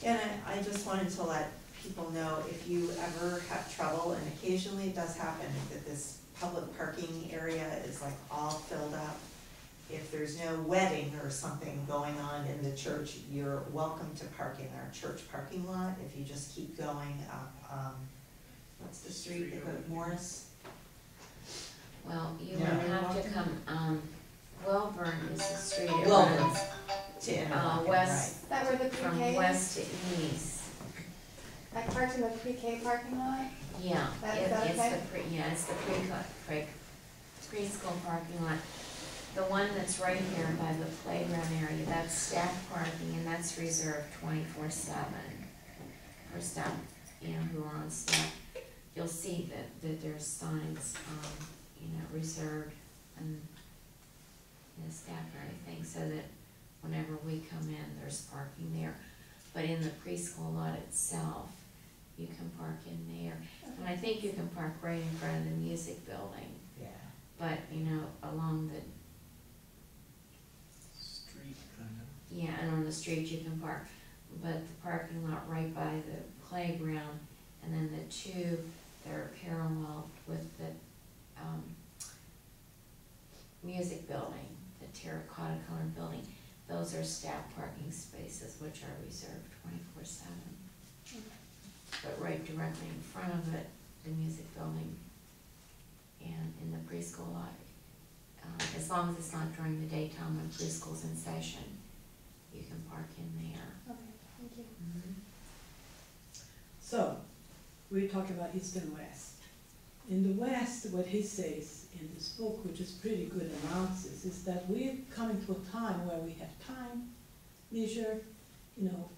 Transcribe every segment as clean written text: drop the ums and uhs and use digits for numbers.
And I just wanted to let people know, if you ever have trouble, and occasionally it does happen, that this public parking area is like all filled up. If there's no wedding or something going on in the church, you're welcome to park in our church parking lot. If you just keep going up, what's the street that goes, Morris? Well, you would have to come, Welborn is the street. Welborn. West, Is that where the from pre-K is? west to east. Like parked in the pre-K parking lot? Yeah, Is that it's okay? it's the preschool parking lot. The one that's right here by the playground area, that's staff parking, and that's reserved 24/7 for staff, you know, who are on staff. You'll see that there's signs, you know, reserved and the staff or anything, so that whenever we come in, there's parking there. But in the preschool lot itself, you can park in there. And I think you can park right in front of the music building. Yeah. But, you know, along the, Street, kind of. yeah, and on the street you can park. But the parking lot right by the playground, and then the two that are parallel with the music building, the terracotta colored building, those are staff parking spaces, which are reserved 24/7. But right directly in front of it, the music building and in the preschool lot, as long as it's not during the daytime when preschool's in session, you can park in there. Okay, thank you. Mm-hmm. So, we talk about East and West. In the West, what he says in this book, which is pretty good analysis, is that we're coming to a time where we have time, leisure, you know,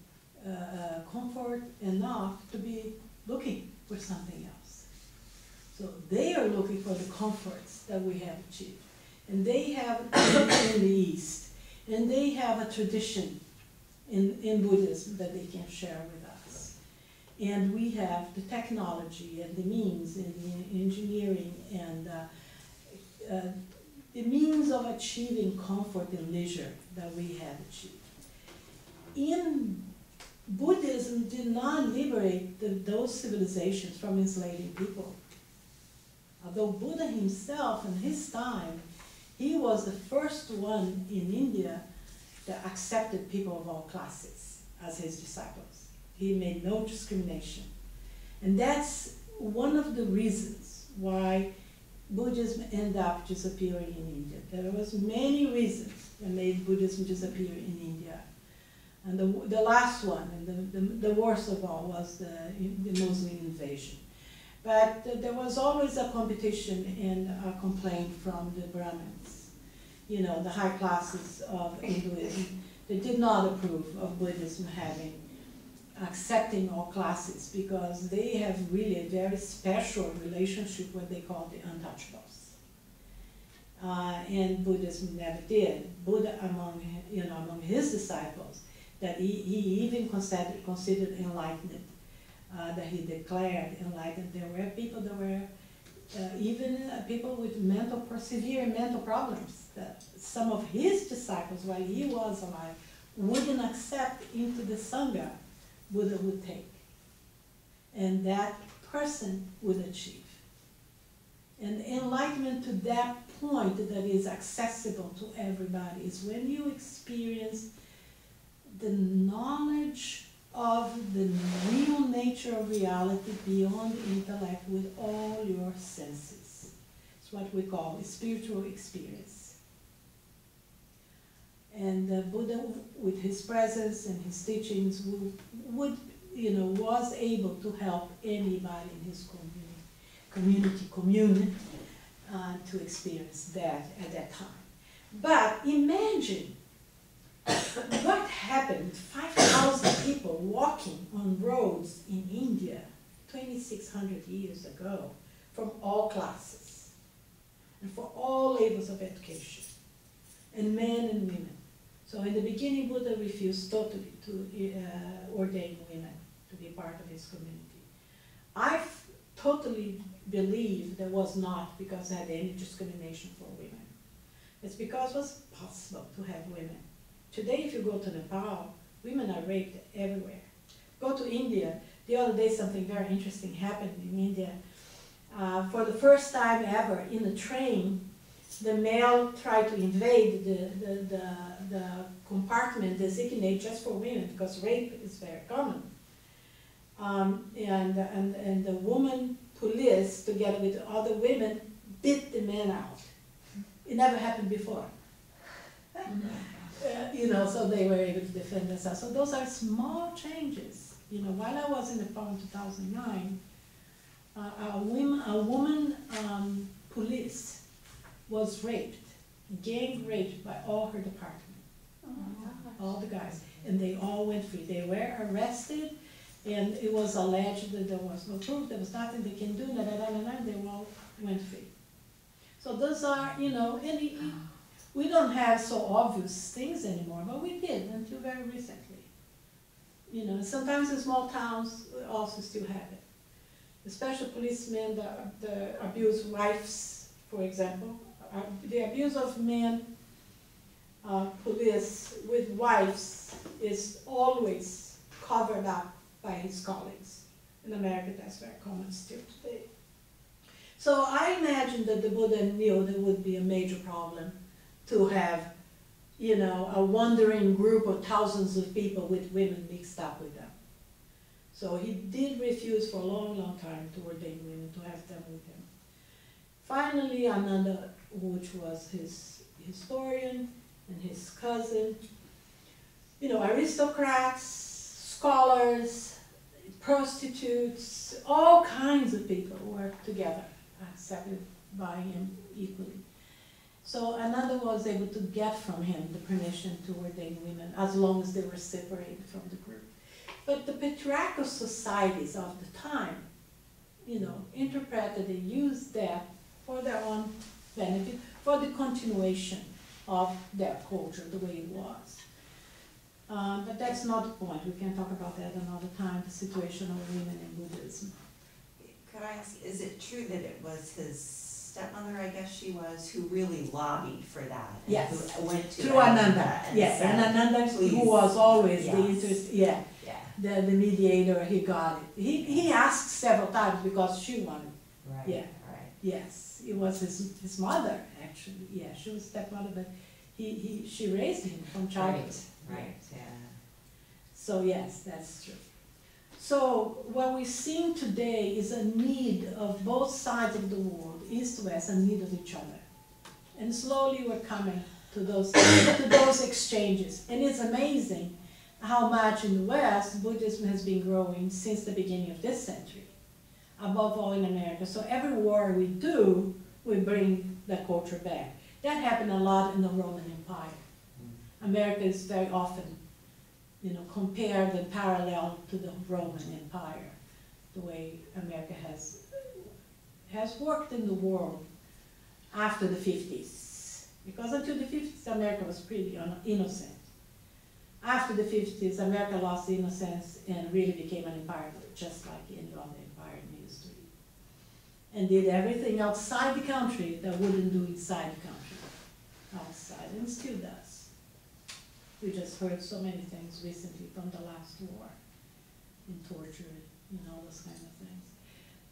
comfort enough to be looking for something else. So they are looking for the comforts that we have achieved. And they have in the East, and they have a tradition in Buddhism that they can share with us. And we have the technology and the means and the engineering and the means of achieving comfort and leisure that we have achieved. Buddhism did not liberate those civilizations from enslaving people. Although Buddha himself in his time, he was the first one in India that accepted people of all classes as his disciples. He made no discrimination. And that's one of the reasons why Buddhism ended up disappearing in India. There was many reasons that made Buddhism disappear in India. And the last one, and the worst of all, was the Muslim invasion. But there was always a competition and a complaint from the Brahmins, you know, the high classes of Hinduism. They did not approve of Buddhism accepting all classes, because they have really a very special relationship, what they call the untouchables. And Buddhism never did. Buddha, among his disciples, that he even considered enlightened, that he declared enlightened. There were people that were even people with severe mental problems, that some of his disciples, while he was alive, wouldn't accept into the Sangha Buddha would take. And that person would achieve. And enlightenment to that point that is accessible to everybody is when you experience the knowledge of the real nature of reality beyond intellect with all your senses. It's what we call a spiritual experience. And Buddha, with his presence and his teachings, was able to help anybody in his community to experience that at that time. But imagine what happened, 5,000 people walking on roads in India 2,600 years ago, from all classes and for all levels of education, and men and women. So in the beginning, Buddha refused totally to ordain women to be part of his community. I totally believe there was not because I had any discrimination for women. It's because it was possible to have women. Today, if you go to Nepal, women are raped everywhere. go to India. The other day something very interesting happened in India. For the first time ever in a train, the male tried to invade the compartment designated just for women, because rape is very common. And the woman police, together with other women, beat the man out. It never happened before. You know, so they were able to defend themselves. So those are small changes. You know, while I was in the farm in 2009, a woman police was raped, gang raped by all her department, Oh my gosh. all the guys, and they all went free. They were arrested, and it was alleged that there was no proof, there was nothing they can do, they all went free. So those are, you know, we don't have so obvious things anymore, but we did until very recently. You know, sometimes in small towns we also still have it. Especially policemen that abuse wives, for example. The abuse of men, police with wives is always covered up by his colleagues. In America, that's very common still today. So I imagine that the Buddha knew there would be a major problem to have, you know, a wandering group of thousands of people with women mixed up with them. So he did refuse for a long, long time to ordain women, to have them with him. Finally, Ananda, which was his historian and his cousin, you know, aristocrats, scholars, prostitutes, all kinds of people worked together, accepted by him equally. So Ananda was able to get from him the permission to ordain women as long as they were separated from the group. But the patriarchal societies of the time, you know, interpreted and used that for their own benefit, for the continuation of their culture the way it was. But that's not the point. We can talk about that another time, the situation of women in Buddhism. Could I ask, is it true that it was his stepmother, I guess she was, who really lobbied for that? And Yes. who went to Through Ananda, and yes, said, and Ananda, who "Please." was always Yes. the interest, yeah, Yeah, the mediator, he got it. He asked several times because she wanted, right, Yeah. right. yes, it was his mother, actually, yeah, she was stepmother, but she raised him from childhood. Right, yeah. So yes, that's true. So what we're seeing today is a need of both sides of the world, east, west, a need of each other. And slowly we're coming to those exchanges. And it's amazing how much in the West Buddhism has been growing since the beginning of this century, above all in America. So every war we do, we bring the culture back. That happened a lot in the Roman Empire. America is very often, you know, compared and parallel to the Roman Empire, the way America has worked in the world after the 50s. Because until the 50s, America was pretty innocent. After the 50s, America lost innocence and really became an empire, just like any other empire in history. And did everything outside the country that wouldn't do inside the country. Outside, and still does. We just heard so many things recently from the last war, in torture, you know, those kind of things.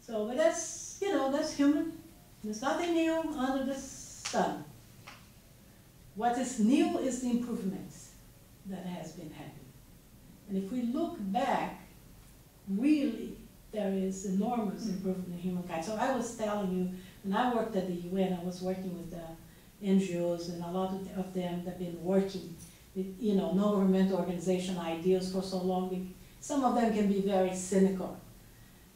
So, but that's, you know, that's human. There's nothing new under the sun. What is new is the improvements that has been happening. And if we look back, really, there is enormous improvement in humankind. So I was telling you, when I worked at the UN, I was working with the NGOs, and a lot of them have been working with, you know, non-governmental organization ideals for so long. Some of them can be very cynical.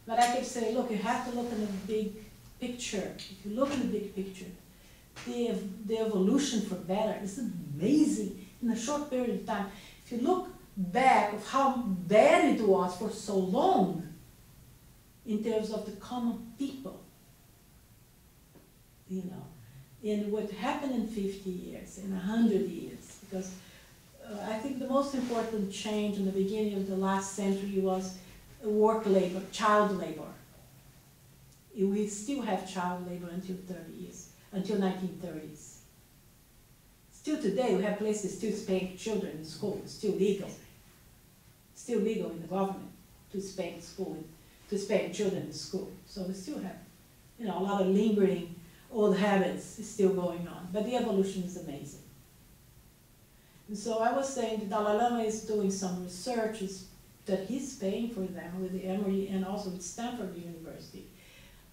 But I kept saying, look, you have to look in the big picture. If you look in the big picture, the evolution for better is amazing in a short period of time. If you look back of how bad it was for so long in terms of the common people, you know, and what happened in 50 years, in 100 years, because I think the most important change in the beginning of the last century was work labor, child labor. We still have child labor until 30 years, until 1930s. Still today, we have places still paying children in school. It's still legal. Still legal in the government. to spend school, to spend children in school. So we still have, you know, a lot of lingering old habits is still going on, but the evolution is amazing. And so I was saying the Dalai Lama is doing some research that he's paying for them with the Emory and also with Stanford University,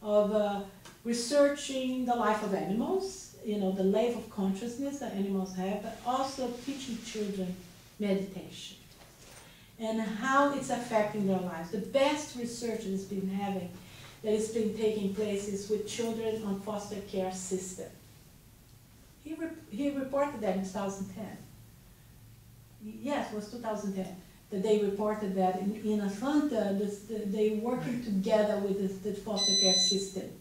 of researching the life of animals, you know, the life of consciousness that animals have, but also teaching children meditation and how it's affecting their lives. The best research that has been having, that has been taking place, is with children on foster care system. He reported that in 2010. Yes, it was 2010 that they reported that in Atlanta, they working together with the foster care system.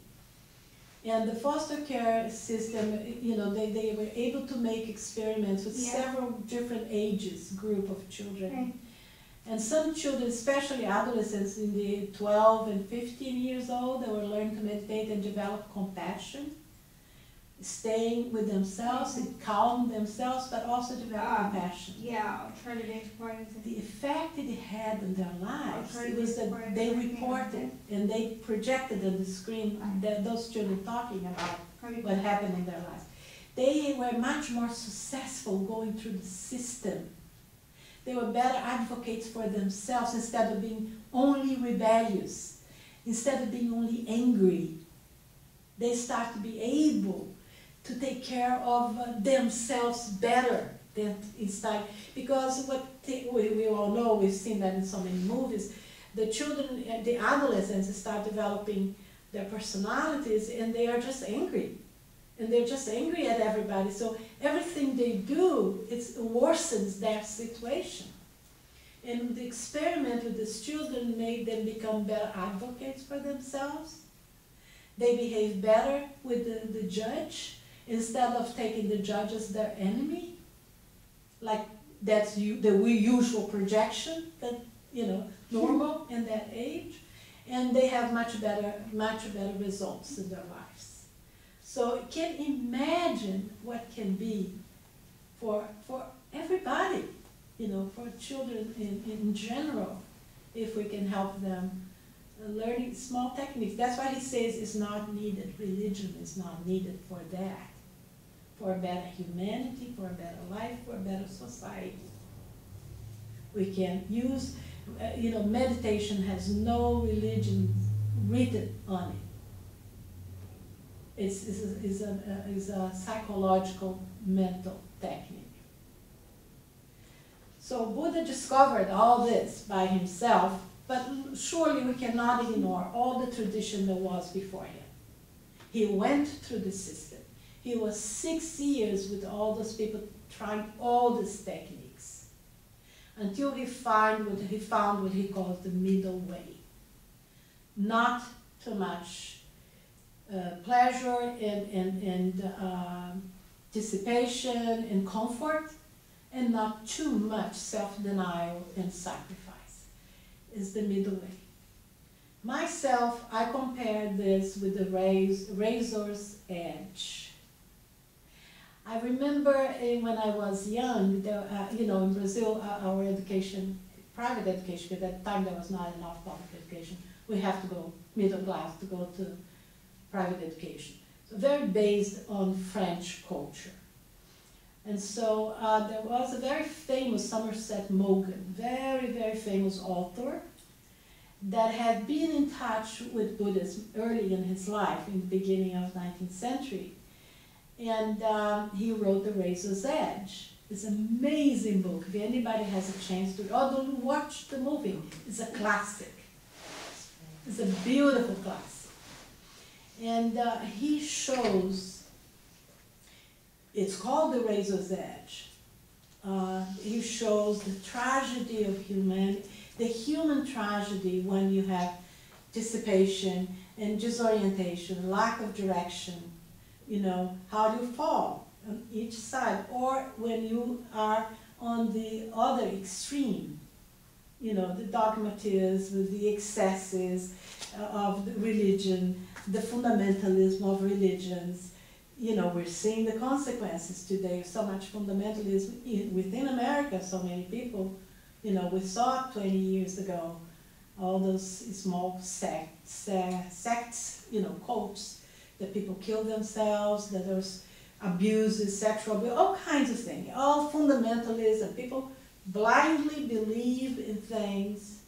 And the foster care system, you know, they were able to make experiments with several different ages, group of children. Right. And some children, especially adolescents in the 12 and 15 years old, they were learning to meditate and develop compassion, staying with themselves and calm themselves, but also develop compassion. Yeah, alternative points. The effect it had on their lives, it Alternative was that points. they reported and they projected on the screen that those children talking about what happened in their lives. They were much more successful going through the system. They were better advocates for themselves instead of being only rebellious, instead of being only angry. They start to be able to take care of themselves better than inside. Because what we all know, we've seen that in so many movies, the children, the adolescents start developing their personalities and they are just angry. And they're just angry at everybody. So everything they do, it worsens their situation. And the experiment with these children made them become better advocates for themselves. They behave better with the judge instead of taking the judge as their enemy. Like that's the usual projection that, you know, normal in that age. And they have much better results in their lives. So you can imagine what can be for everybody, you know, for children in general, if we can help them learning small techniques. That's why he says it's not needed. Religion is not needed for that. For a better humanity, for a better life, for a better society. We can use, you know, meditation has no religion written on it. It's a psychological, mental technique. So Buddha discovered all this by himself, but surely we cannot ignore all the tradition that was before him. He went through the system. He was 6 years with all those people trying all these techniques until he found what he calls the middle way. Not too much pleasure and dissipation and comfort, and not too much self-denial and sacrifice. Is the middle way. Myself, I compare this with the razor's edge. I remember when I was young, you know, in Brazil, our education, private education, at that time there was not enough public education. We have to go middle class to go to private education. So very based on French culture. And so there was a very famous Somerset Maugham, very, very famous author that had been in touch with Buddhism early in his life, in the beginning of the 19th century. And he wrote The Razor's Edge. It's an amazing book. If anybody has a chance to, don't watch the movie. It's a classic. It's a beautiful classic. And he shows, it's called The Razor's Edge. He shows the tragedy of humanity, the human tragedy when you have dissipation and disorientation, lack of direction, you know, how do you fall on each side, or when you are on the other extreme, you know, the dogmatism, the excesses of the religion, the fundamentalism of religions. You know, we're seeing the consequences today of so much fundamentalism within America. So many people, you know, we saw 20 years ago all those small sects, cults, that people kill themselves, that there's abuses, sexual abuse, all kinds of things, all fundamentalists, and people blindly believe in things,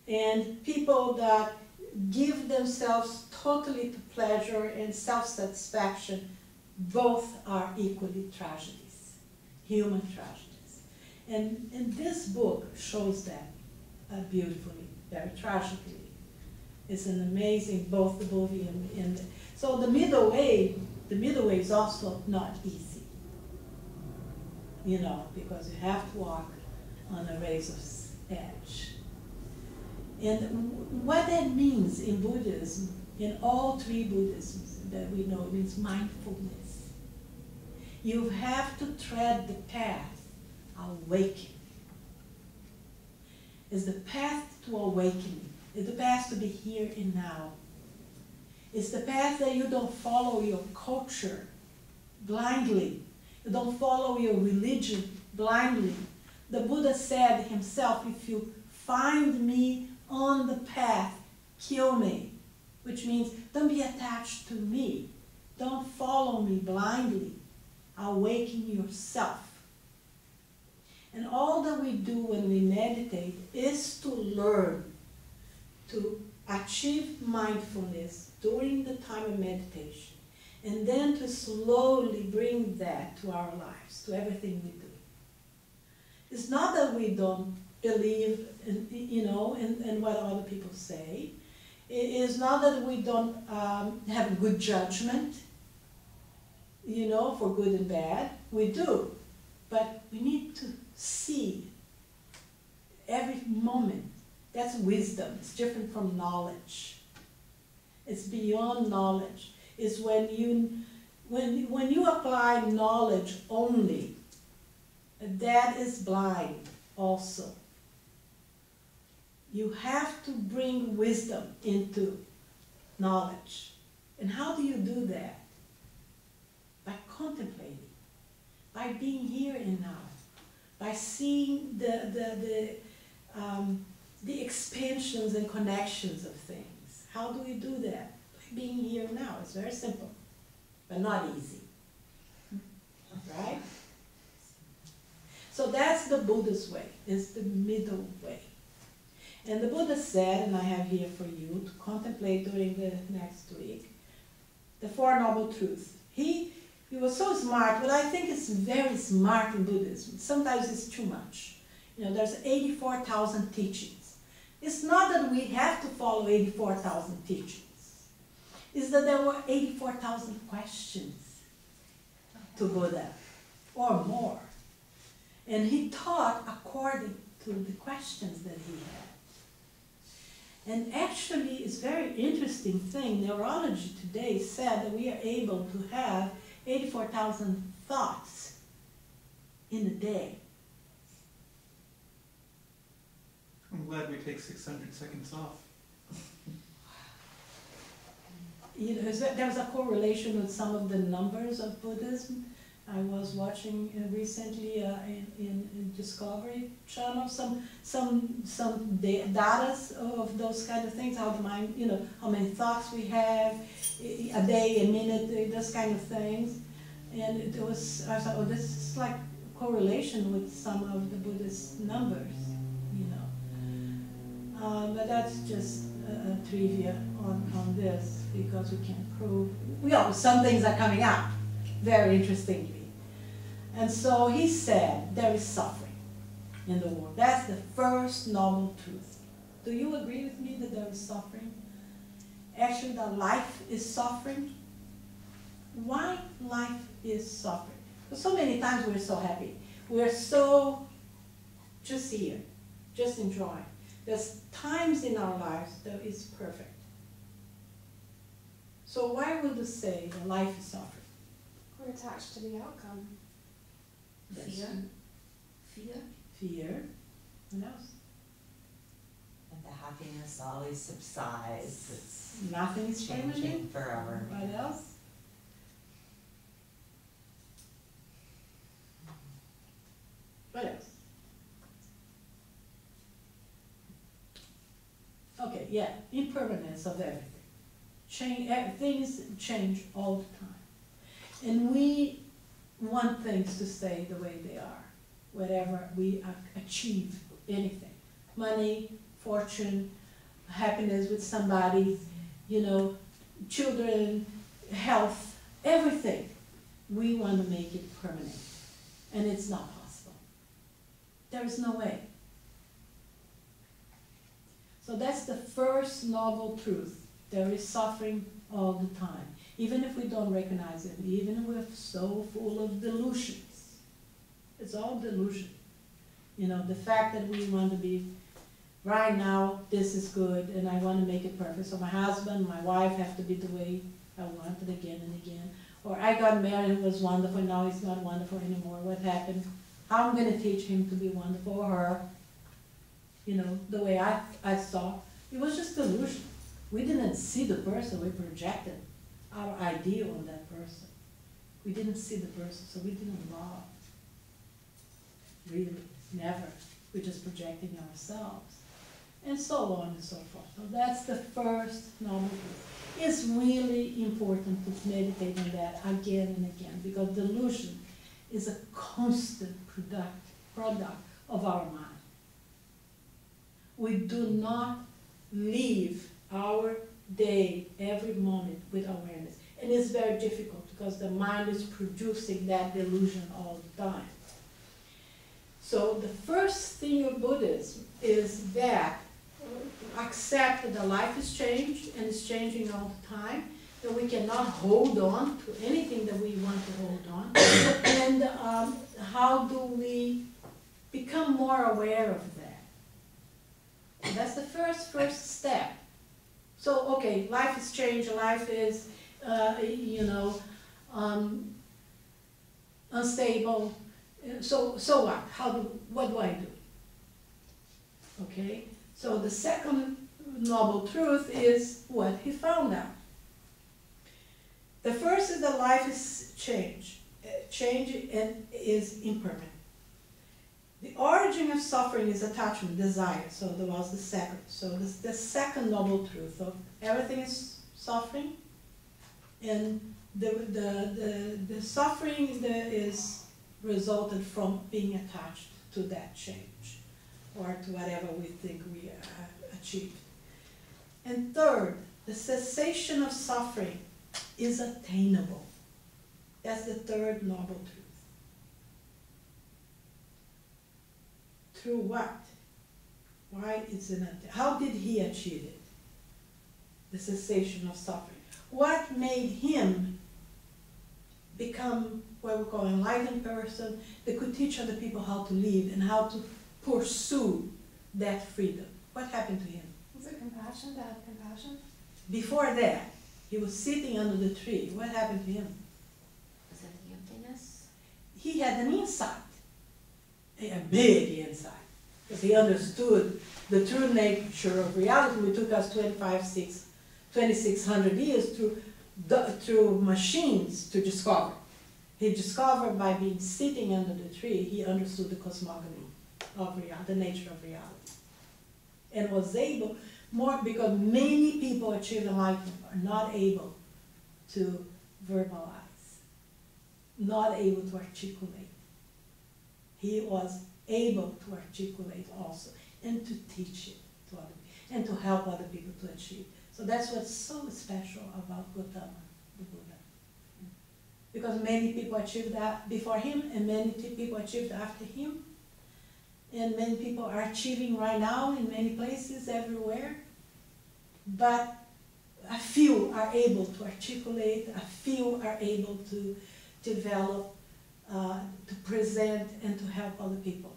and people that give themselves totally to pleasure and self-satisfaction, both are equally tragedies, human tragedies. And this book shows that beautifully, very tragically. It's an amazing, both the movie and so the middle way is also not easy, because you have to walk on a razor's edge. And what that means in Buddhism, in all three Buddhisms that we know, means mindfulness. You have to tread the path, awaken. It's the path to awakening. It's the path to be here and now. It's the path that you don't follow your culture blindly. You don't follow your religion blindly. The Buddha said himself, if you find me on the path, kill me. Which means don't be attached to me. Don't follow me blindly. Awaken yourself. And all that we do when we meditate is to learn to achieve mindfulness during the time of meditation, and then to slowly bring that to our lives, to everything we do. It's not that we don't believe in what other people say. It is not that we don't have good judgment, for good and bad. We do. But we need to see every moment. That's wisdom. It's different from knowledge. It's beyond knowledge. It's when you apply knowledge only, that is blind also. You have to bring wisdom into knowledge. And how do you do that? By contemplating, by being here and now, by seeing the expansions and connections of things. How do we do that? By being here now. It's very simple, but not easy. Right? So that's the Buddha's way. It's the middle way. And the Buddha said, and I have here for you to contemplate during the next week, the Four Noble Truths. He was so smart, but I think it's very smart in Buddhism. Sometimes it's too much. There's 84,000 teachings. It's not that we have to follow 84,000 teachings. It's that there were 84,000 questions to Buddha, or more. And he taught according to the questions that he had. And actually, it's a very interesting thing. Neurology today said that we are able to have 84,000 thoughts in a day. I'm glad we take 600 seconds off. There was a correlation with some of the numbers of Buddhism. I was watching recently in Discovery Channel some data of those kind of things, how the mind, how many thoughts we have a day, a minute, those kind of things. And I thought, oh, this is like correlation with some of the Buddhist numbers, but that's just a trivia on this, because we can't prove. Some things are coming up, very interestingly. And so he said, there is suffering in the world. That's the first noble truth. Do you agree with me that there is suffering? Actually, that life is suffering. Why life is suffering? Because so many times we're so happy. We're so just here, just enjoying. There's times in our lives that is perfect. So why would you say that life is suffering? We're attached to the outcome. Fear. Fear. Fear. What else? And the happiness always subsides. It's Nothing is changing permanent. forever. What else? What else? Okay, yeah, impermanence of everything. Things change all the time. And we want things to stay the way they are, whatever we achieve, anything. Money, fortune, happiness with somebody, you know, children, health, everything. We want to make it permanent. And it's not possible. There is no way. So that's the first noble truth. There is suffering all the time. Even if we don't recognize it, even if we're so full of delusions. It's all delusion. You know, the fact that we want to be, right now, this is good, and I want to make it perfect. So my husband, my wife have to be the way I want it again and again. Or I got married, it was wonderful, now it's not wonderful anymore. What happened? How am I going to teach him to be wonderful, or her? You know, the way I saw. It was just delusion. We didn't see the person, we projected our idea on that person. We didn't see the person, so we didn't love. Really, never. We're just projecting ourselves. And so on and so forth. So that's the first noble truth. It's really important to meditate on that again and again, because delusion is a constant product of our mind. We do not live our day, every moment, with awareness. And it's very difficult because the mind is producing that delusion all the time. So the first thing of Buddhism is that accept that the life is changed and is changing all the time, that we cannot hold on to anything that we want to hold on. And how do we become more aware of that? And that's the first step. So, okay, life is changed, life is, unstable. So what? What do I do? Okay, so the second noble truth is what he found out. The first is that life is change and is impermanent. The origin of suffering is attachment, desire. So that was the second. So this the second noble truth of everything is suffering, and the suffering that is resulted from being attached to that change, or to whatever we think we achieved. And third, the cessation of suffering is attainable. That's the third noble truth. Through what? Why is it not? How did he achieve it? The cessation of suffering. What made him become what we call an enlightened person that could teach other people how to live and how to pursue that freedom? What happened to him? Was it compassion, to have compassion? Before that, he was sitting under the tree. What happened to him? Was it the emptiness? He had an insight, a big insight, because he understood the true nature of reality, which took us 2,600 years through machines to discover. He discovered by being sitting under the tree, he understood the cosmogony of reality, the nature of reality. And was able, more because many people achieve enlightenment are not able to verbalize, not able to articulate. He was able to articulate also, and to teach it to other people, and to help other people to achieve. So that's what's so special about Gautama, the Buddha. Because many people achieved that before him, and many people achieved after him. And many people are achieving right now in many places, everywhere. But a few are able to articulate, a few are able to develop, to present, and to help other people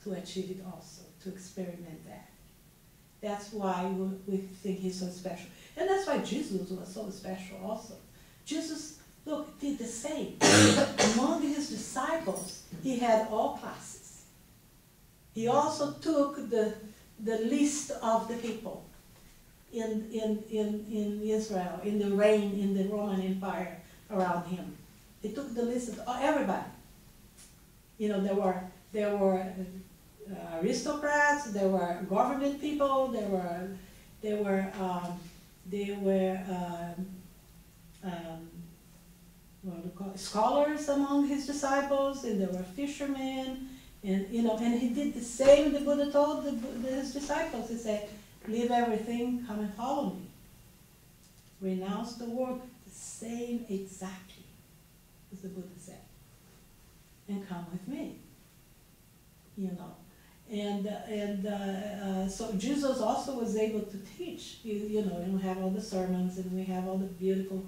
to achieve it also, to experiment that. That's why we think he's so special. And that's why Jesus was so special also. Jesus, look, did the same. Among his disciples, he had all classes. He also took the list of the people in Israel, in the reign, in the Roman Empire around him. He took the list of everybody. You know, there were aristocrats, there were government people, there were there were what do you call it, scholars among his disciples, and there were fishermen, and and he did the same. The Buddha told his disciples. He said, "Leave everything, come and follow me. Renounce the world." The same exactly as the Buddha said, and come with me. So Jesus also was able to teach. And we have all the sermons, and we have all the beautiful.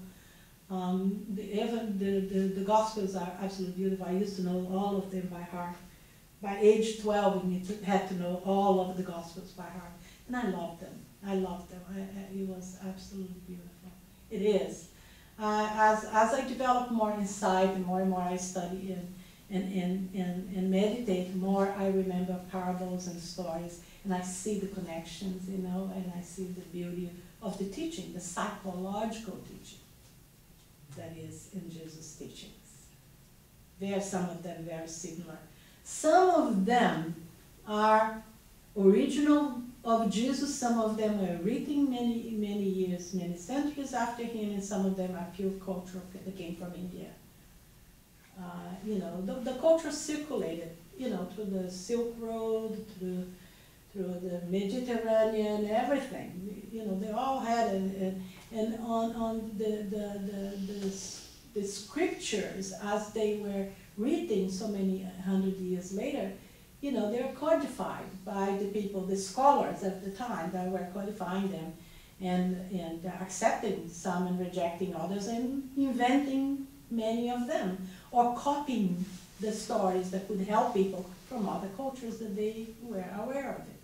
The Gospels are absolutely beautiful. I used to know all of them by heart. By age 12, we had to know all of the Gospels by heart, and I loved them. It was absolutely beautiful. It is. As I develop more insight, and more I study and meditate, more I remember parables and stories, and I see the connections, and I see the beauty of the teaching, the psychological teaching that is in Jesus' teachings. Some of them very similar. Some of them are original of Jesus, some of them were written many years, many centuries after him, and some of them are pure cultural that came from India. The culture circulated, through the Silk Road, through the Mediterranean, everything. They all had and on the scriptures as they were written so many hundred years later, they were codified by the people, the scholars of the time that were codifying them and accepting some and rejecting others and inventing many of them, or copying the stories that could help people from other cultures that they were aware of it.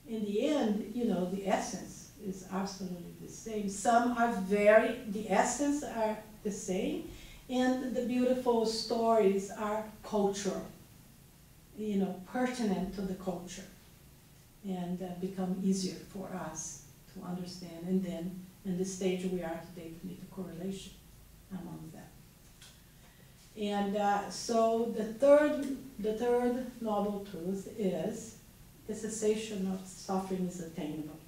In the end, the essence is absolutely the same. Some are the essence are the same, and the beautiful stories are cultural, pertinent to the culture, and become easier for us to understand. And then, in the stage we are today, to make a correlation among them. And so the third noble truth is the cessation of suffering is attainable.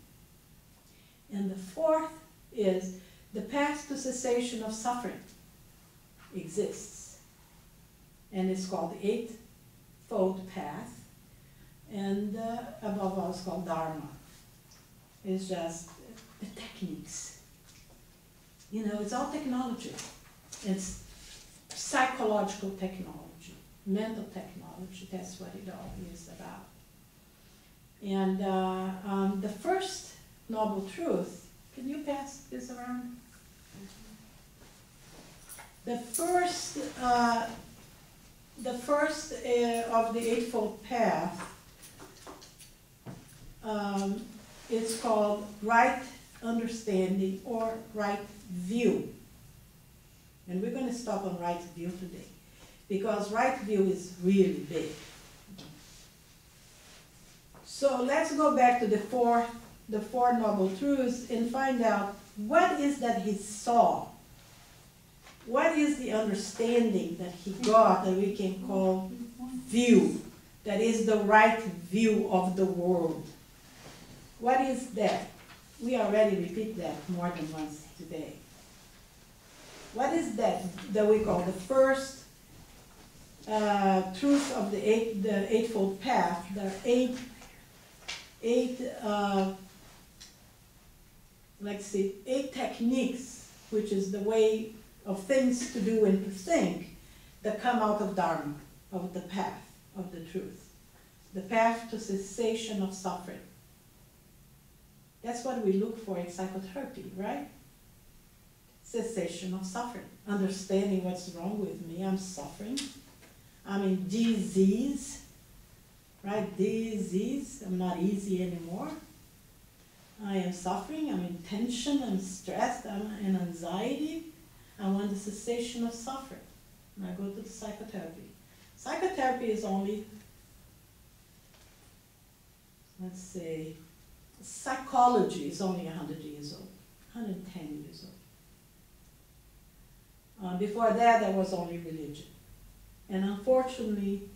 And the fourth is the path to cessation of suffering exists. And it's called the Eightfold Path. And above all, it's called Dharma. It's just the techniques. It's all technology. It's psychological technology, mental technology. That's what it all is about. And the first noble truth, can you pass this around? The first of the Eightfold Path is called right understanding or right view. And we're going to stop on right view today, because right view is really big. So let's go back to the four noble truths and find out what is that he saw. What is the understanding that he got that we can call view, that is the right view of the world? What is that? We already repeat that more than once today. What is that we call the first truth of the Eightfold Path? There are eight techniques, which is the way of things to do and to think that come out of Dharma, of the path, of the truth. The path to cessation of suffering. That's what we look for in psychotherapy, right? Cessation of suffering. Understanding what's wrong with me. I'm suffering. I'm in disease, right? Disease. I'm not easy anymore. I am suffering. I'm in tension. I'm stressed. I'm in anxiety. I want the cessation of suffering. And I go to the psychotherapy. Psychotherapy is only, let's say, psychology is only 100 years old, 110 years old. Before that, there was only religion. And unfortunately,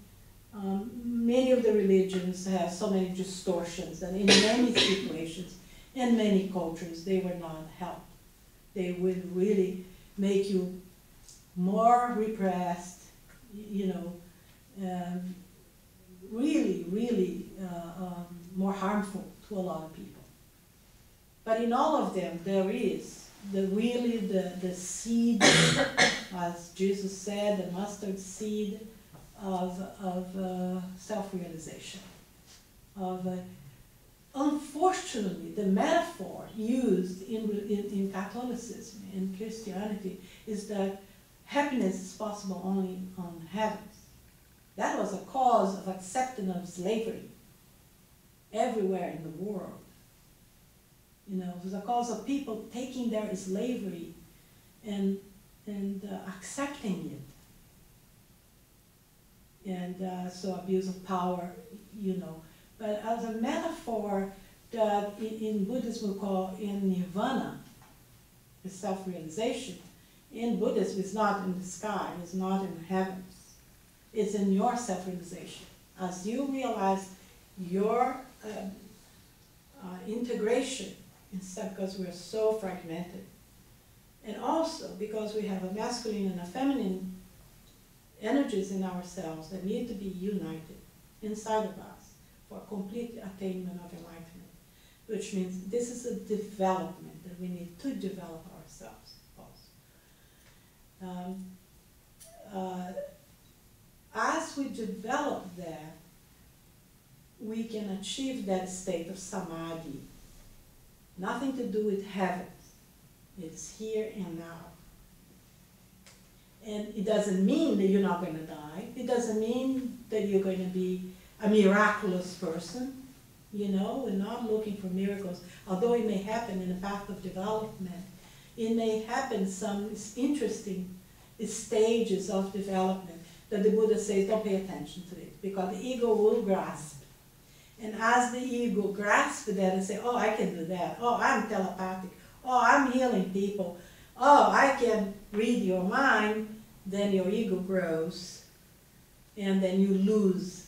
Many of the religions have so many distortions that in many situations and many cultures they were not helped. They would really make you more repressed, really more harmful to a lot of people. But in all of them, there is the seed, as Jesus said, the mustard seed of self-realization. Unfortunately, the metaphor used in Catholicism and Christianity is that happiness is possible only on heavens. That was a cause of acceptance of slavery everywhere in the world. It was a cause of people taking their slavery and accepting it. And so abuse of power, But as a metaphor that in Buddhism we call in nirvana, the self-realization, in Buddhism it's not in the sky, it's not in the heavens. It's in your self-realization. As you realize your integration, because we're so fragmented, and also because we have a masculine and a feminine energies in ourselves that need to be united inside of us for complete attainment of enlightenment, which means this is a development that we need to develop ourselves also. As we develop that, we can achieve that state of samadhi. Nothing to do with heaven. It's here and now. And it doesn't mean that you're not going to die. It doesn't mean that you're going to be a miraculous person. We're not looking for miracles. Although it may happen in the path of development, it may happen some interesting stages of development that the Buddha says, don't pay attention to it, because the ego will grasp. And as the ego grasps that and say, oh, I can do that. Oh, I'm telepathic. Oh, I'm healing people. Oh, I can read your mind. Then your ego grows. And then you lose,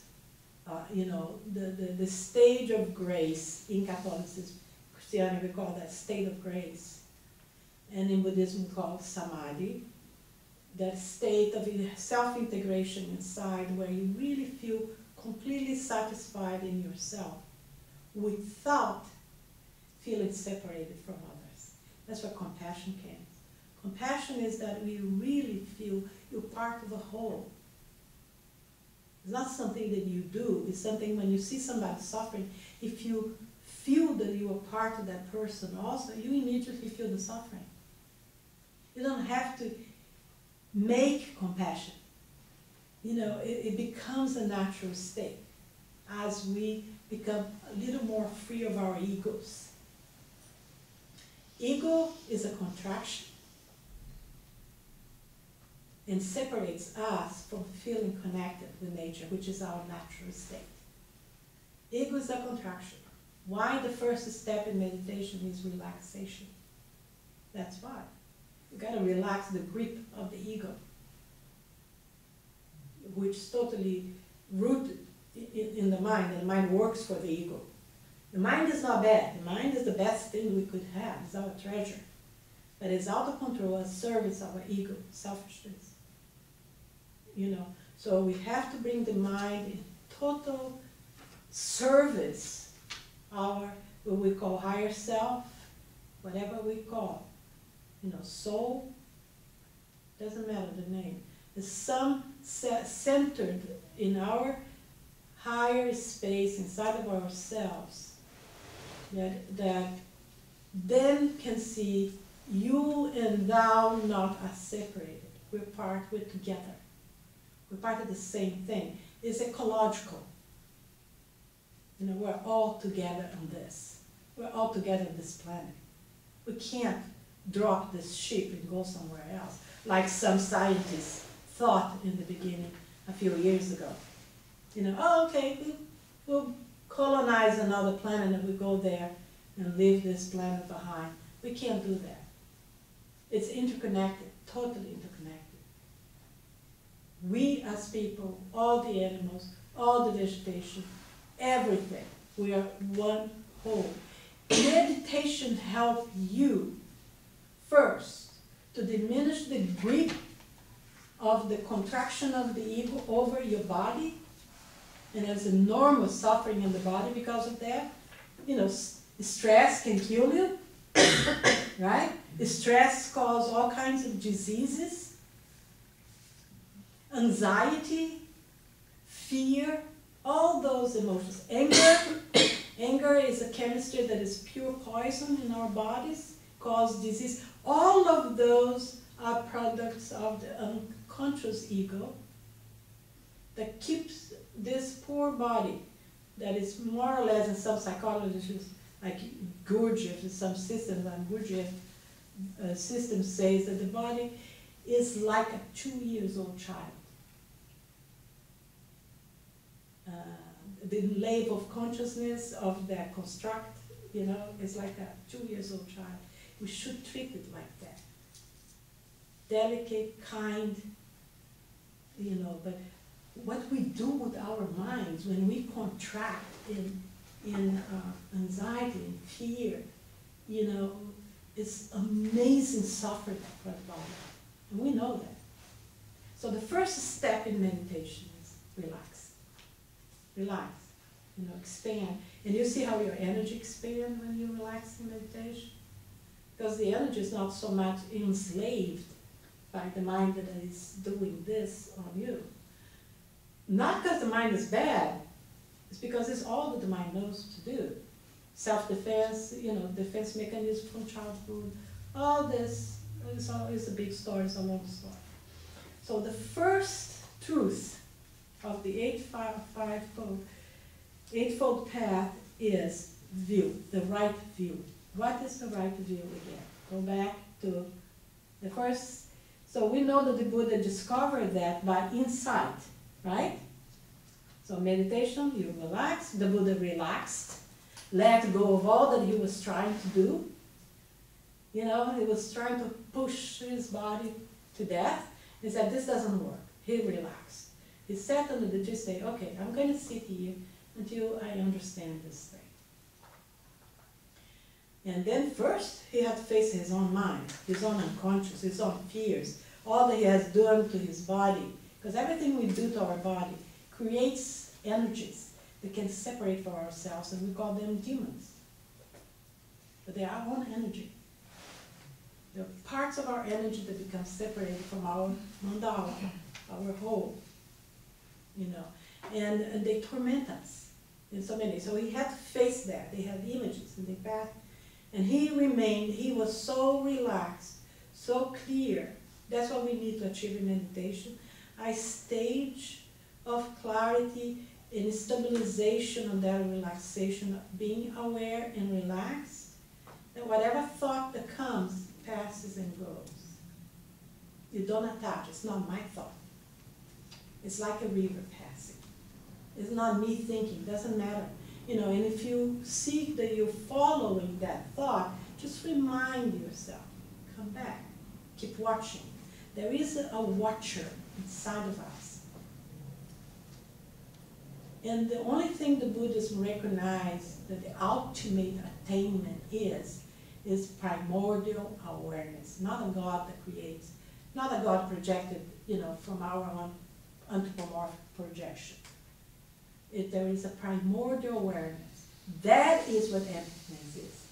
the stage of grace. In Catholicism, Christianity, we call that state of grace. And in Buddhism, we call it samadhi. That state of self-integration inside where you really feel completely satisfied in yourself without feeling separated from others. That's where compassion came. Compassion is that we really feel you're part of the whole. It's not something that you do. It's something when you see somebody suffering, if you feel that you are part of that person also, you immediately feel the suffering. You don't have to make compassion. It becomes a natural state as we become a little more free of our egos. Ego is a contraction and separates us from feeling connected with nature, which is our natural state. Ego is a contraction. Why the first step in meditation is relaxation? That's why. You got to relax the grip of the ego, which is totally rooted in the mind, and the mind works for the ego. The mind is not bad. The mind is the best thing we could have. It's our treasure. But it's out of control and serves our ego, selfishness. So we have to bring the mind in total service, our, what we call higher self, whatever we call, soul, doesn't matter the name. There's some centered in our higher space inside of ourselves that then can see you and thou not as separated. We're together. We're part of the same thing. It's ecological. We're all together on this. We're all together on this planet. We can't drop this ship and go somewhere else, like some scientists thought in the beginning a few years ago. Okay, we'll colonize another planet and we go there and leave this planet behind. We can't do that. It's interconnected, totally interconnected. We as people, all the animals, all the vegetation, everything. We are one whole. Meditation helps you first to diminish the grip of the contraction of the ego over your body, and there's enormous suffering in the body because of that. You know, stress can kill you, right? Stress causes all kinds of diseases, anxiety, fear, all those emotions. Anger is a chemistry that is pure poison in our bodies, cause disease. All of those are products of the unconscious ego that keeps this poor body, that is more or less, in some psychologists, like Gurdjieff, in some systems, and Gurdjieff system says that the body is like a 2-year-old child. The level of consciousness of that construct, you know, is like a 2-year-old child. We should treat it like that. Delicate, kind, you know, but what we do with our minds when we contract in anxiety and fear, you know, it's amazing suffering for the body. And we know that. So the first step in meditation is relax. Relax, you know, expand. And you see how your energy expands when you relax in meditation? Because the energy is not so much enslaved by the mind that is doing this on you. Not because the mind is bad, it's because it's all that the mind knows to do. Self-defense, you know, defense mechanism from childhood, all this is a big story, it's a long story. So the first truth of the eightfold path is view, the right view. What is the right view again? Go back to the first. So we know that the Buddha discovered that by insight, right? So meditation, you relax. The Buddha relaxed, let go of all that he was trying to do. You know, he was trying to push his body to death. He said, this doesn't work. He relaxed. He sat on the tree, say, okay, I'm going to sit here until I understand this thing. And then first, he had to face his own mind, his own unconscious, his own fears, all that he has done to his body. Because everything we do to our body creates energies that can separate for ourselves, and we call them demons. But they are our own energy. They're parts of our energy that become separated from our mandala, our whole. You know, and they torment us in so many. So he had to face that. They had images in the past, and he was so relaxed, so clear. That's what we need to achieve in meditation. A stage of clarity and stabilization of that relaxation, being aware and relaxed, that whatever thought that comes passes and goes. You don't attach. It's not my thought. It's like a river passing. It's not me thinking, doesn't matter. You know, and if you see that you're following that thought, just remind yourself, come back, keep watching. There is a watcher inside of us. And the only thing the Buddhism recognized that the ultimate attainment is primordial awareness, not a God that creates, not a God projected, you know, from our own anthropomorphic projection. There is a primordial awareness. That is what emptiness is.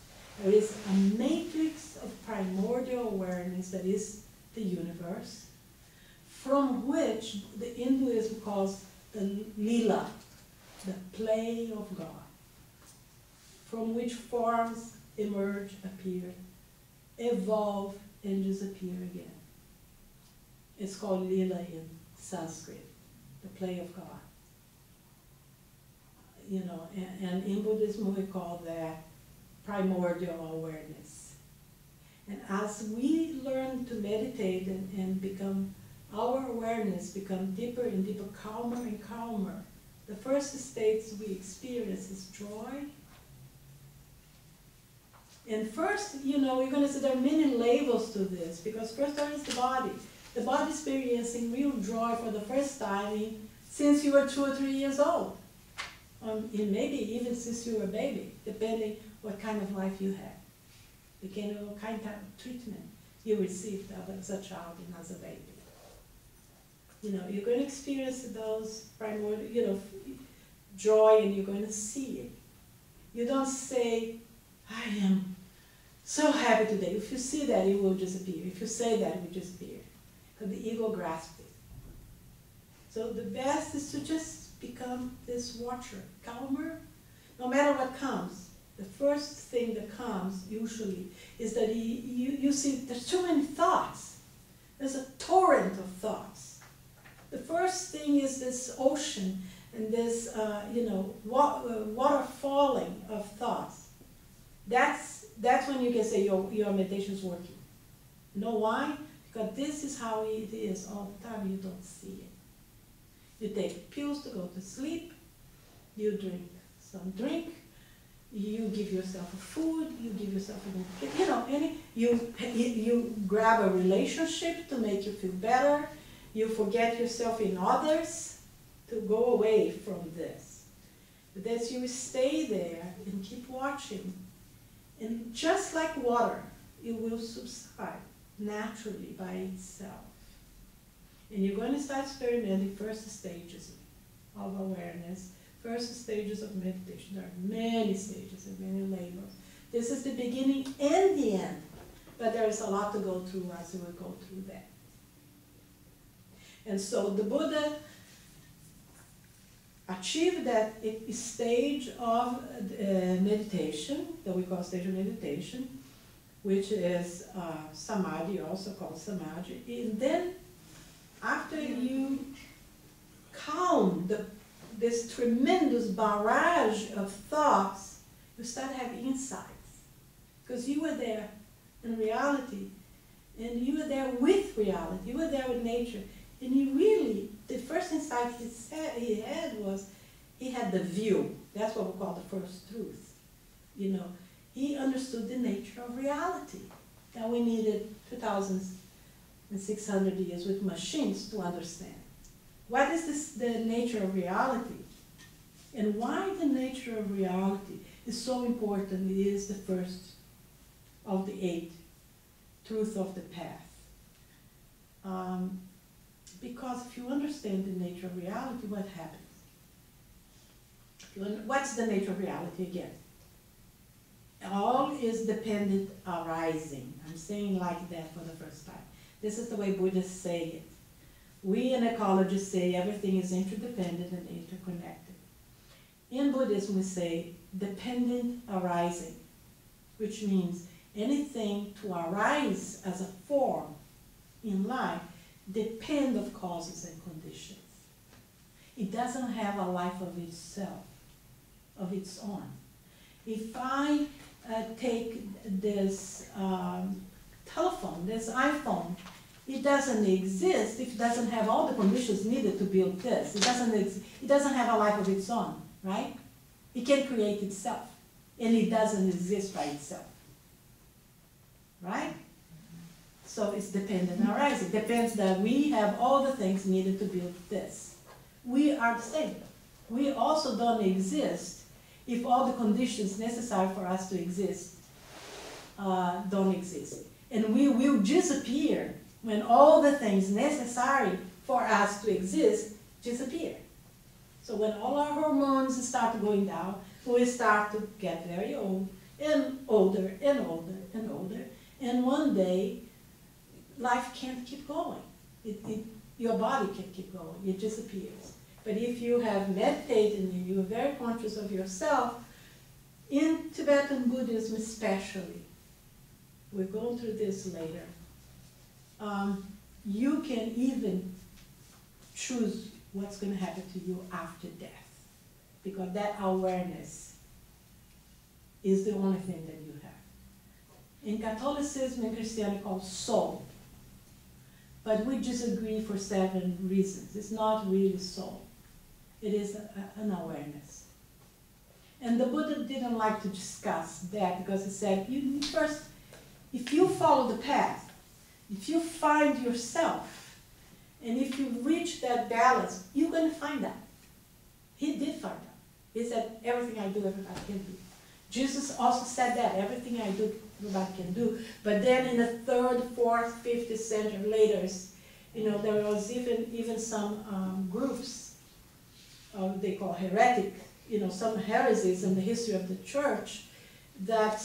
There is a matrix of primordial awareness that is the universe, from which the Hinduism calls the lila, the play of God, from which forms emerge, appear, evolve, and disappear again. It's called lila in Sanskrit, the play of God. You know, and in Buddhism we call that primordial awareness. And as we learn to meditate and become, our awareness become deeper and deeper, calmer and calmer, the first states we experience is joy. And first, you know, you're going to see there are many levels to this, because first there is the body. The body experiencing real joy for the first time in since you were 2 or 3 years old. And maybe even since you were a baby, depending what kind of life you had. Depending on what kind of treatment you received as a child and as a baby. You know, you're going to experience those primordial, you know, joy, and you're going to see it. You don't say, I am so happy today. If you see that, it will disappear. If you say that, it will disappear. Because the ego grasps it. So the best is to just become this watcher, calmer, no matter what comes. The first thing that comes, usually, is that you see there's too many thoughts. There's a torrent of thoughts. The first thing is this ocean and this, you know, water falling of thoughts. That's when you can say your meditation is working. You know why? Because this is how it is all the time. You don't see it. You take pills to go to sleep. You drink some drink. You give yourself a food. You give yourself a, you know, you grab a relationship to make you feel better. You forget yourself in others to go away from this. But as you stay there and keep watching, and just like water, it will subside naturally by itself. And you're going to start experimenting first stages of awareness, first stages of meditation. There are many stages and many levels. This is the beginning and the end, but there is a lot to go through as we will go through that. And so the Buddha achieved that stage of meditation, that we call stage of meditation, which is samadhi, also called samadhi. And then, after you calm this tremendous barrage of thoughts, you start having insights. Because you were there in reality, and you were there with reality, you were there with nature. And he really, the first insight he had was, he had the view. That's what we call the first truth. You know, he understood the nature of reality. That we needed 2,600 years with machines to understand. What is the nature of reality? And why the nature of reality is so important. It is the first of the 8 truths of the path. Because if you understand the nature of reality, what happens? What's the nature of reality again? All is dependent arising. I'm saying like that for the first time. This is the way Buddhists say it. We in ecology say everything is interdependent and interconnected. In Buddhism we say dependent arising, which means anything to arise as a form in life depend of causes and conditions. It doesn't have a life of itself, of its own. If I take this telephone, this iPhone, it doesn't exist if it doesn't have all the conditions needed to build this. It doesn't have a life of its own, right? It can create itself, and it doesn't exist by itself, right? So it's dependent arising. It depends that we have all the things needed to build this. We are the same. We also don't exist if all the conditions necessary for us to exist don't exist. And we will disappear when all the things necessary for us to exist disappear. So when all our hormones start going down, we start to get very old, and older, and older, and older. And one day, life can't keep going. Your body can't keep going. It disappears. But if you have meditated and you are very conscious of yourself, in Tibetan Buddhism especially, we're going through this later, you can even choose what's going to happen to you after death. Because that awareness is the only thing that you have. In Catholicism and Christianity called soul. But we disagree for 7 reasons. It's not really soul. It is an awareness. And the Buddha didn't like to discuss that because he said, if you follow the path, if you find yourself, And if you reach that balance, you're going to find that. He did find out. He said, everything I do, everybody can do. Jesus also said that, everything I do, everybody can do. But then in the 3rd, 4th, 5th century later, there was even some groups, they call heretic, some heresies in the history of the church, that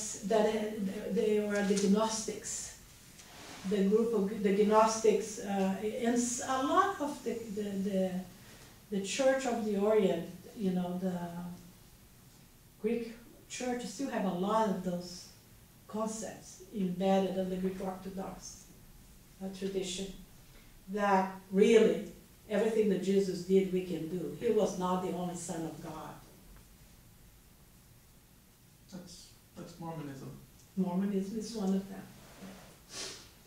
they were the Gnostics. The group of the Gnostics, and a lot of the Church of the Orient, the Greek Church still have a lot of those concepts embedded in the Greek Orthodox tradition, that really everything that Jesus did we can do. He was not the only Son of God. That's Mormonism. Mormonism is one of them.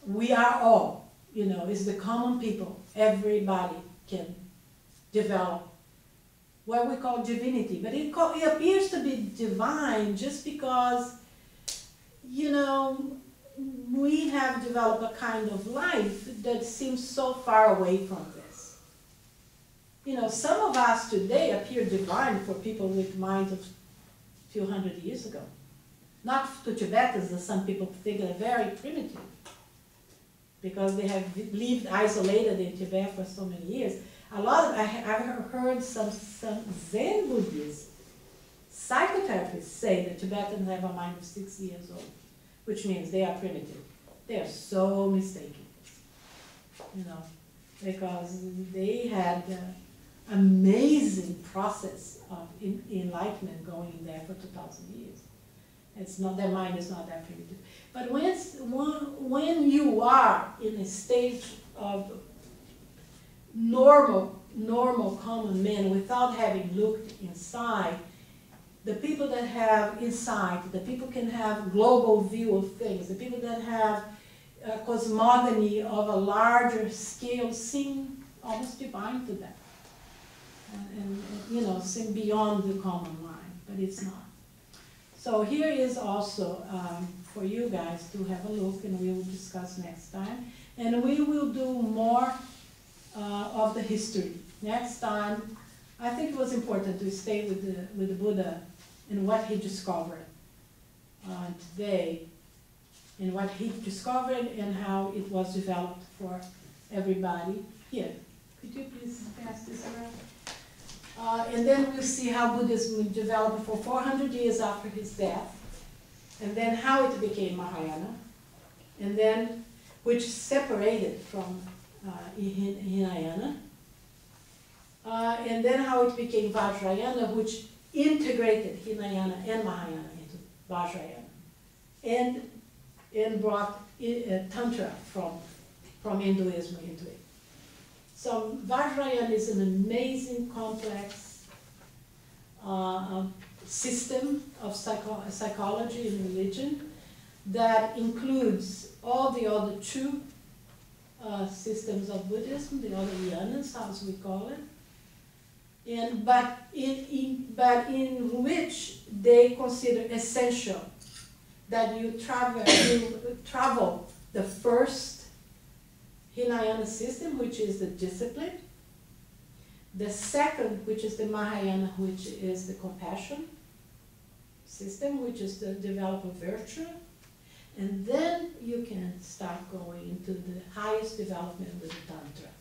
We are all, it's the common people. Everybody can develop what we call divinity, but it appears to be divine just because, we have developed a kind of life that seems so far away from this. Some of us today appear divine for people with minds of a few hundred years ago. Not to Tibetans, as some people think they're very primitive, because they have lived isolated in Tibet for so many years. I've heard some Zen Buddhists, psychotherapists say that Tibetans have a mind of 6 years old, which means they are primitive. They are so mistaken, because they had an amazing process of enlightenment going in there for 2,000 years. Their mind is not that primitive. But when you are in a stage of normal common man without having looked inside, the people that have insight, the people can have global view of things, the people that have cosmogony of a larger scale seem almost divine to them. And seem beyond the common mind, but it's not. So here is also for you guys to have a look, and we will discuss next time. And we will do more of the history. Next time, I think it was important to stay with the Buddha and what he discovered today, and what he discovered and how it was developed for everybody. Here, could you please pass this around? And then we'll see how Buddhism developed for 400 years after his death, and then how it became Mahayana, and then which separated from Hinayana, and then how it became Vajrayana, which integrated Hinayana and Mahayana into Vajrayana, and brought Tantra from Hinduism into it. So Vajrayana is an amazing, complex system of psychology and religion that includes all the other two systems of Buddhism, the other yanas, as we call it, but in which they consider essential that you travel the first Hinayana system, which is the discipline. The second, which is the Mahayana, which is the compassion system, which is the development of virtue. And then you can start going into the highest development with the Tantra.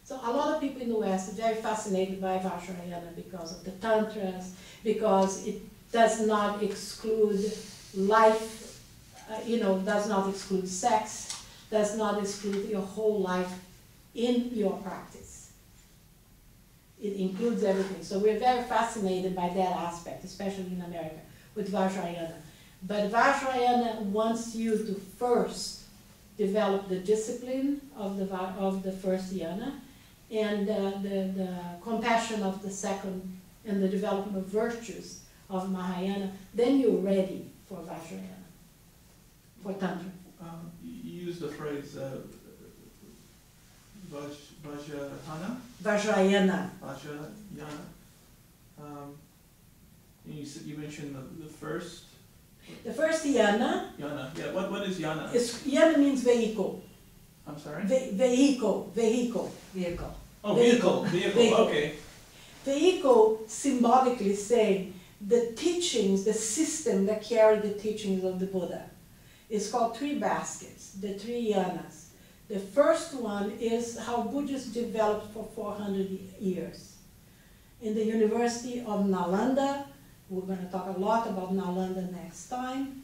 So a lot of people in the West are very fascinated by Vajrayana because of the Tantras, because it does not exclude life, does not exclude sex, does not exclude your whole life in your practice. It includes everything. So we're very fascinated by that aspect, especially in America, with Vajrayana. But Vajrayana wants you to first develop the discipline of the first yana, and the compassion of the second, and the development of virtues of Mahayana. Then you're ready for Vajrayana, for Tantra. You use the phrase Vajrayana. Vajrayana. You mentioned the first. The first yana. Yana. Yeah. What is yana? Yana means vehicle. I'm sorry? Vehicle. Vehicle. Oh, vehicle. vehicle, okay. Vehicle symbolically saying the teachings, the system that carry the teachings of the Buddha. It's called three baskets, the three yanas. The first one is how Buddhists developed for 400 years. In the University of Nalanda, we're going to talk a lot about Nalanda next time.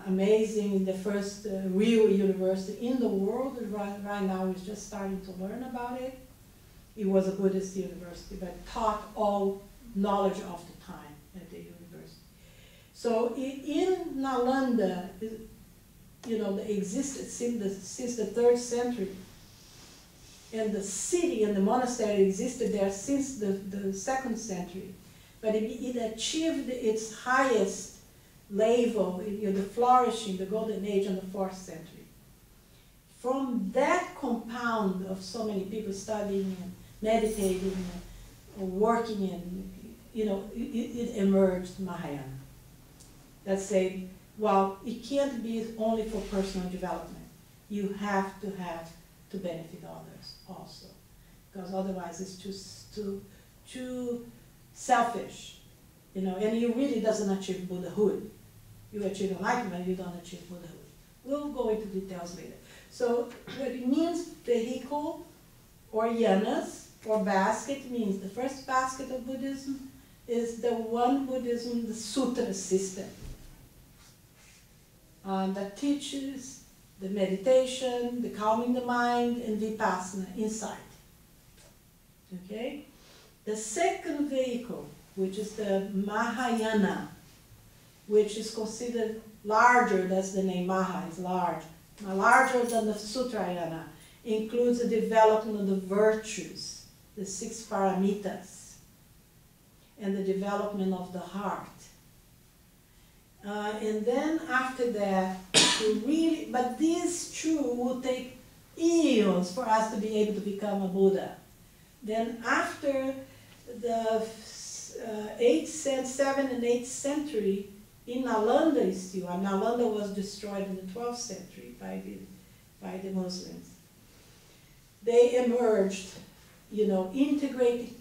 Amazing, the first real university in the world. Right now we're just starting to learn about it. It was a Buddhist university, but taught all knowledge of the time at the university. So in Nalanda, you know, they existed since the 3rd century. And the city and the monastery existed there since the 2nd century. But it achieved its highest level, the flourishing, the golden age in the 4th century. From that compound of so many people studying and meditating and working and, you know, it emerged Mahayana. That say, well, it can't be only for personal development. You have to benefit others also, because otherwise it's too selfish, you know. And you really doesn't achieve Buddhahood. You achieve enlightenment, you don't achieve Buddhahood. We'll go into details later. So what it means, vehicle or yanas or basket, means the first basket of Buddhism is the one Buddhism, the sutra system, that teaches the meditation, the calming the mind, and vipassana, insight. Okay? The second vehicle, which is the Mahayana, which is considered larger, that's the name Maha, is large, larger than the Sutrayana, includes the development of the virtues, the 6 paramitas, and the development of the heart. And then after that, but this too will take eons for us to be able to become a Buddha. Then after the 7th and 8th century, in Nalanda still, and Nalanda was destroyed in the 12th century by the Muslims. They emerged, you know, integrated